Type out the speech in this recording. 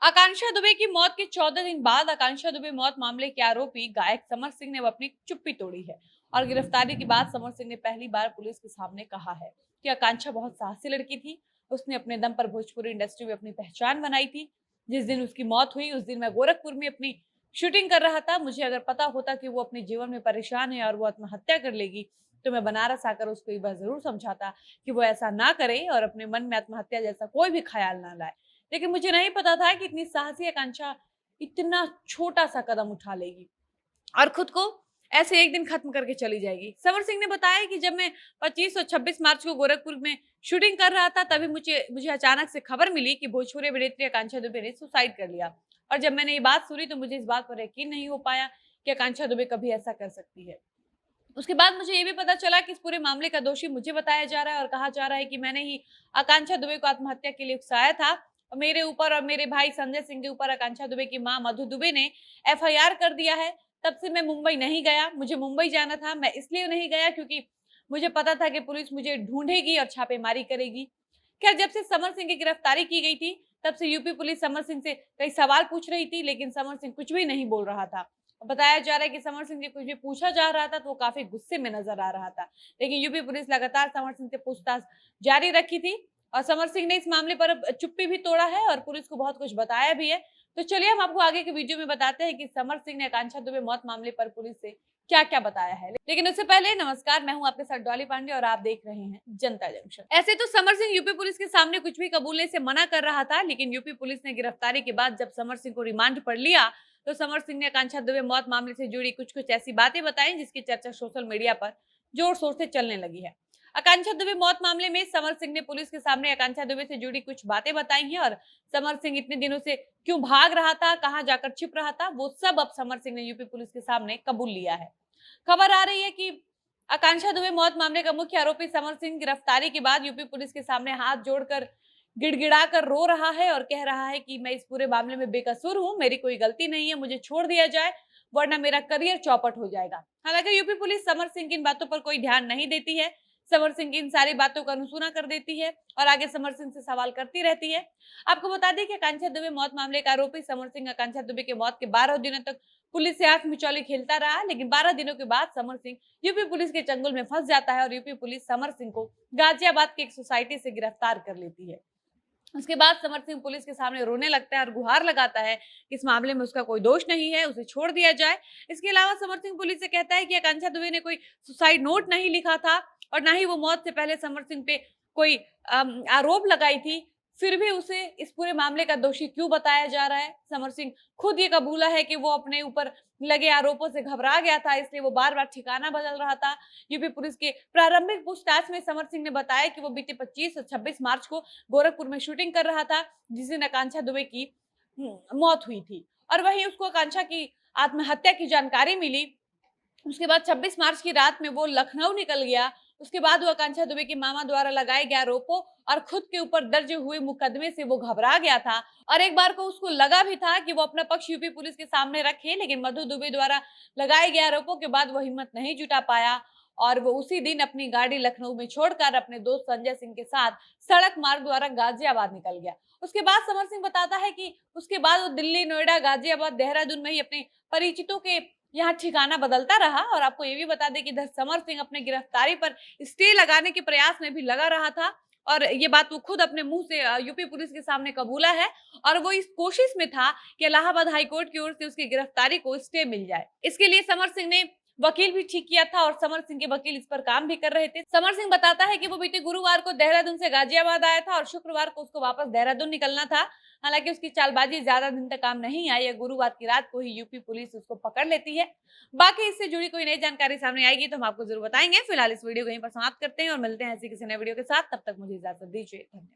आकांक्षा दुबे की मौत के 14 दिन बाद आकांक्षा दुबे मौत मामले के आरोपी गायक समर सिंह ने अपनी चुप्पी तोड़ी है और गिरफ्तारी के बाद समर सिंह ने पहली बार पुलिस के सामने कहा है कि आकांक्षा बहुत साहसी लड़की थी। उसने अपने दम पर भोजपुरी इंडस्ट्री में अपनी पहचान बनाई थी। जिस दिन उसकी मौत हुई उस दिन मैं गोरखपुर में अपनी शूटिंग कर रहा था। मुझे अगर पता होता कि वो अपने जीवन में परेशान है और वो आत्महत्या कर लेगी तो मैं बनारस आकर उसको एक बार जरूर समझाता कि वो ऐसा ना करे और अपने मन में आत्महत्या जैसा कोई भी ख्याल ना लाए। लेकिन मुझे नहीं पता था कि इतनी साहसी आकांक्षा इतना छोटा सा कदम उठा लेगी और खुद को ऐसे एक दिन खत्म करके चली जाएगी। समर सिंह ने बताया कि जब मैं 25 और 26 मार्च को गोरखपुर में शूटिंग कर रहा था तभी मुझे मुझे अचानक से खबर मिली कि भोजपुरी अभिनेत्री आकांक्षा दुबे ने सुसाइड कर लिया। और जब मैंने ये बात सुनी तो मुझे इस बात पर यकीन नहीं हो पाया कि आकांक्षा दुबे कभी ऐसा कर सकती है। उसके बाद मुझे ये भी पता चला कि इस पूरे मामले का दोषी मुझे बताया जा रहा है और कहा जा रहा है कि मैंने ही आकांक्षा दुबे को आत्महत्या के लिए उकसाया था। और मेरे ऊपर और मेरे भाई संजय सिंह के ऊपर आकांक्षा दुबे की मां मधु दुबे ने एफआईआर कर दिया है। तब से मैं मुंबई नहीं गया। मुझे मुंबई जाना था, मैं इसलिए नहीं गया क्योंकि मुझे पता था कि पुलिस मुझे ढूंढेगी और छापेमारी करेगी। खैर, जब से समर सिंह की गिरफ्तारी की गई थी तब से यूपी पुलिस समर सिंह से कई सवाल पूछ रही थी, लेकिन समर सिंह कुछ भी नहीं बोल रहा था। बताया जा रहा है कि समर सिंह से कुछ भी पूछा जा रहा था तो वो काफी गुस्से में नजर आ रहा था। लेकिन यूपी पुलिस लगातार समर सिंह से पूछताछ जारी रखी थी और समर सिंह ने इस मामले पर अब चुप्पी भी तोड़ा है और पुलिस को बहुत कुछ बताया भी है। तो चलिए हम आपको आगे के वीडियो में बताते हैं कि समर सिंह ने आकांक्षा दुबे मौत मामले पर पुलिस से क्या क्या बताया है। लेकिन उससे पहले नमस्कार, मैं हूं आपके साथ डॉली पांडे और आप देख रहे हैं जनता जंक्शन। ऐसे तो समर सिंह यूपी पुलिस के सामने कुछ भी कबूलने से मना कर रहा था, लेकिन यूपी पुलिस ने गिरफ्तारी के बाद जब समर सिंह को रिमांड पर लिया तो समर सिंह ने आकांक्षा दुबे मौत मामले से जुड़ी कुछ कुछ ऐसी बातें बताई जिसकी चर्चा सोशल मीडिया पर जोर शोर से चलने लगी है। आकांक्षा दुबे मौत मामले में समर सिंह ने पुलिस के सामने आकांक्षा दुबे से जुड़ी कुछ बातें बताई हैं और समर सिंह इतने दिनों से क्यों भाग रहा था, कहां जाकर छिप रहा था, वो सब अब समर सिंह ने यूपी पुलिस के सामने कबूल लिया है। खबर आ रही है कि आकांक्षा दुबे मौत मामले का मुख्य आरोपी समर सिंह गिरफ्तारी के बाद यूपी पुलिस के सामने हाथ जोड़कर गिड़गिड़ाकर रो रहा है और कह रहा है कि मैं इस पूरे मामले में बेकसूर हूं, मेरी कोई गलती नहीं है, मुझे छोड़ दिया जाए वरना मेरा करियर चौपट हो जाएगा। हालांकि यूपी पुलिस समर सिंह की इन बातों पर कोई ध्यान नहीं देती है। समर सिंह की इन सारी बातों को अनसुना कर देती है और आगे समर सिंह से सवाल करती रहती है। आपको बता दें कि आकांक्षा दुबे मौत मामले का आरोपी समर सिंह आकांक्षा दुबे की मौत के 12 दिनों तक पुलिस से आंख मिचौली खेलता रहा, लेकिन 12 दिनों के बाद समर सिंह यूपी पुलिस के चंगुल में फंस जाता है और यूपी पुलिस समर सिंह को गाजियाबाद की एक सोसाइटी से गिरफ्तार कर लेती है। उसके बाद समर सिंह पुलिस के सामने रोने लगता है और गुहार लगाता है कि इस मामले में उसका कोई दोष नहीं है, उसे छोड़ दिया जाए। इसके अलावा समर सिंह पुलिस से कहता है कि आकांक्षा दुबे ने कोई सुसाइड नोट नहीं लिखा था और ना ही वो मौत से पहले समर सिंह पे कोई आरोप लगाई थी। फिर भी उसे इस पूरे मामले का दोषी क्यों बताया जा रहा है? समर सिंह खुद ये कबूला है कि वो अपने ऊपर लगे आरोपों से घबरा गया था, इसलिए वो बार बार ठिकाना बदल रहा था। यूपी पुलिस के प्रारंभिक पूछताछ में समर सिंह ने बताया कि वो बीते 25 और 26 मार्च को गोरखपुर में शूटिंग कर रहा था जिस दिन आकांक्षा दुबे की मौत हुई थी और वहीं उसको आकांक्षा की आत्महत्या की जानकारी मिली। उसके बाद 26 मार्च की रात में वो लखनऊ निकल गया। उसके बाद वो आकांक्षा दुबे के मामा द्वारा लगाए गए आरोपों और खुद के ऊपर दर्ज हुए मुकदमे से वो घबरा गया था और एक बार को उसको लगा भी था कि वो अपना पक्ष यूपी पुलिस के सामने रखे, लेकिन मधु दुबे द्वारा लगाए गए आरोपों के बाद वो हिम्मत नहीं जुटा पाया और वो उसी दिन अपनी गाड़ी लखनऊ में छोड़कर अपने दोस्त संजय सिंह के साथ सड़क मार्ग द्वारा गाजियाबाद निकल गया। उसके बाद समर सिंह बताता है कि उसके बाद वो दिल्ली, नोएडा, गाजियाबाद, देहरादून में ही अपने परिचितों के यहाँ ठिकाना बदलता रहा। और आपको ये भी बता दें कि इधर समर सिंह अपने गिरफ्तारी पर स्टे लगाने के प्रयास में भी लगा रहा था और ये बात वो खुद अपने मुंह से यूपी पुलिस के सामने कबूला है और वो इस कोशिश में था कि इलाहाबाद हाईकोर्ट की ओर से उसकी गिरफ्तारी को स्टे मिल जाए। इसके लिए समर सिंह ने वकील भी ठीक किया था और समर सिंह के वकील इस पर काम भी कर रहे थे। समर सिंह बताता है कि वो बीते गुरुवार को देहरादून से गाजियाबाद आया था और शुक्रवार को उसको वापस देहरादून निकलना था। हालांकि उसकी चालबाजी ज्यादा दिन तक काम नहीं आई। गुरुवार की रात को ही यूपी पुलिस उसको पकड़ लेती है। बाकी इससे जुड़ी कोई नई जानकारी सामने आएगी तो हम आपको जरूर बताएंगे। फिलहाल इस वीडियो को यहीं पर समाप्त करते हैं और मिलते हैं ऐसी किसी नए वीडियो के साथ। तब तक मुझे इजाजत दीजिए। धन्यवाद।